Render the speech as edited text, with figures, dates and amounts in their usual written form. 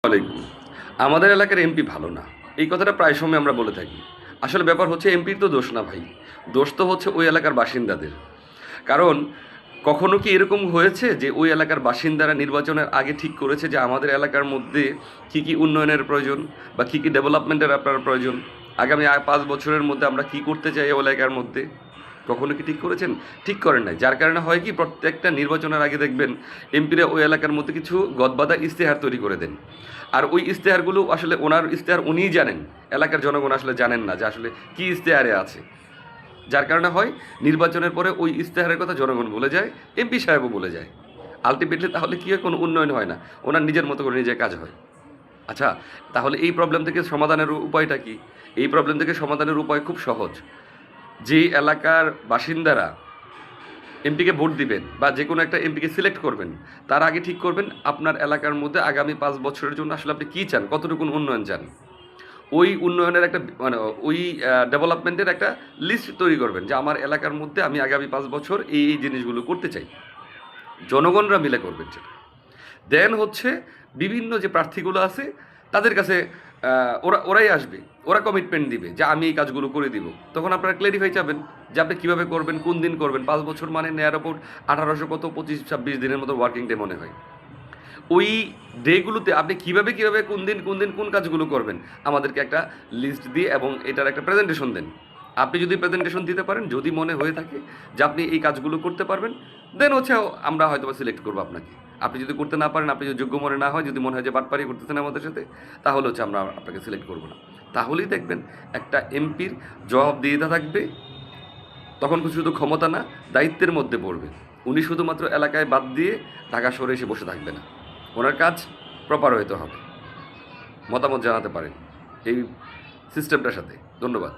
আলাইকুম। আমাদের এলাকার এমপি ভালো না, এই কথাটা প্রায় সময় আমরা বলে থাকি। আসলে ব্যাপার হচ্ছে এমপির তো দোষ না ভাই, দোষ তো হচ্ছে ওই এলাকার বাসিন্দাদের। কারণ কখনো কি এরকম হয়েছে যে ওই এলাকার বাসিন্দারা নির্বাচনের আগে ঠিক করেছে যে আমাদের এলাকার মধ্যে কী কী উন্নয়নের প্রয়োজন বা কী কী ডেভেলপমেন্টের আপনার প্রয়োজন, আগামী 5 বছরের মধ্যে আমরা কী করতে চাই ওই এলাকার মধ্যে? কখনো কি ঠিক করেছেন? ঠিক করেন নাই। যার কারণে হয় কি, প্রত্যেকটা নির্বাচনের আগে দেখবেন এমপিরা ওই এলাকার মধ্যে কিছু গদবাঁধা ইশতেহার তৈরি করে দেন। আর ওই ইশতেহারগুলো আসলে ওনার ইশতেহার উনিই জানেন, এলাকার জনগণ আসলে জানেন না যে আসলে কী ইশতেহারে আছে। যার কারণে হয় নির্বাচনের পরে ওই ইশতেহারের কথা জনগণ ভুলে যায়, এমপি সাহেবও ভুলে যায়। আলটিমেটলি তাহলে কী হয়, কোনো উন্নয়ন হয় না, ওনার নিজের মতো করে নিজের কাজ হয়। আচ্ছা, তাহলে এই প্রবলেম থেকে সমাধানের উপায়টা কি? এই প্রবলেম থেকে সমাধানের উপায় খুব সহজ। যে এলাকার বাসিন্দারা এমপিকে ভোট দিবেন বা যে কোনো একটা এমপিকে সিলেক্ট করবেন, তার আগে ঠিক করবেন আপনার এলাকার মধ্যে আগামী 5 বছরের জন্য আসলে আপনি কী চান, কতটুকু উন্নয়ন চান। ওই উন্নয়নের একটা মানে ওই ডেভেলপমেন্টের একটা লিস্ট তৈরি করবেন যে আমার এলাকার মধ্যে আমি আগামী 5 বছর এই জিনিসগুলো করতে চাই। জনগণরা মিলে করবেন সেটা। দেন হচ্ছে বিভিন্ন যে প্রার্থীগুলো আছে তাদের কাছে ওরাই আসবে, ওরা কমিটমেন্ট দিবে যে আমি এই কাজগুলো করে দিব। তখন আপনারা ক্লেরিফাই চাবেন যে আপনি কীভাবে করবেন, কোন দিন করবেন। 5 বছর মানে নেয়ার ওপর 1800 কত 25-26 দিনের মতো ওয়ার্কিং ডে মনে হয়। ওই ডেগুলোতে আপনি কীভাবে কোন দিন কোন কাজগুলো করবেন আমাদেরকে একটা লিস্ট দিয়ে এবং এটার একটা প্রেজেন্টেশন দেন। আপনি যদি প্রেজেন্টেশন দিতে পারেন, যদি মনে হয়ে থাকে যে আপনি এই কাজগুলো করতে পারবেন, দেন হচ্ছে আমরা হয়তো সিলেক্ট করবো আপনাকে। আপনি যদি করতে না পারেন, আপনি যদি যোগ্য মনে না হয়, যদি মনে হয় যে বাটপারি করতেছেন আমাদের সাথে, তাহলে হচ্ছে আমরা আপনাকে সিলেক্ট করবো না। তাহলেই দেখবেন একটা এমপির জবাবদিহিতা থাকবে, তখন শুধু ক্ষমতা না, দায়িত্বের মধ্যে পড়বে। উনি শুধুমাত্র এলাকায় বাদ দিয়ে ঢাকা শহরে এসে বসে থাকবে না, ওনার কাজ প্রপার হইতে হবে। মতামত জানাতে পারেন এই সিস্টেমটার সাথে। ধন্যবাদ।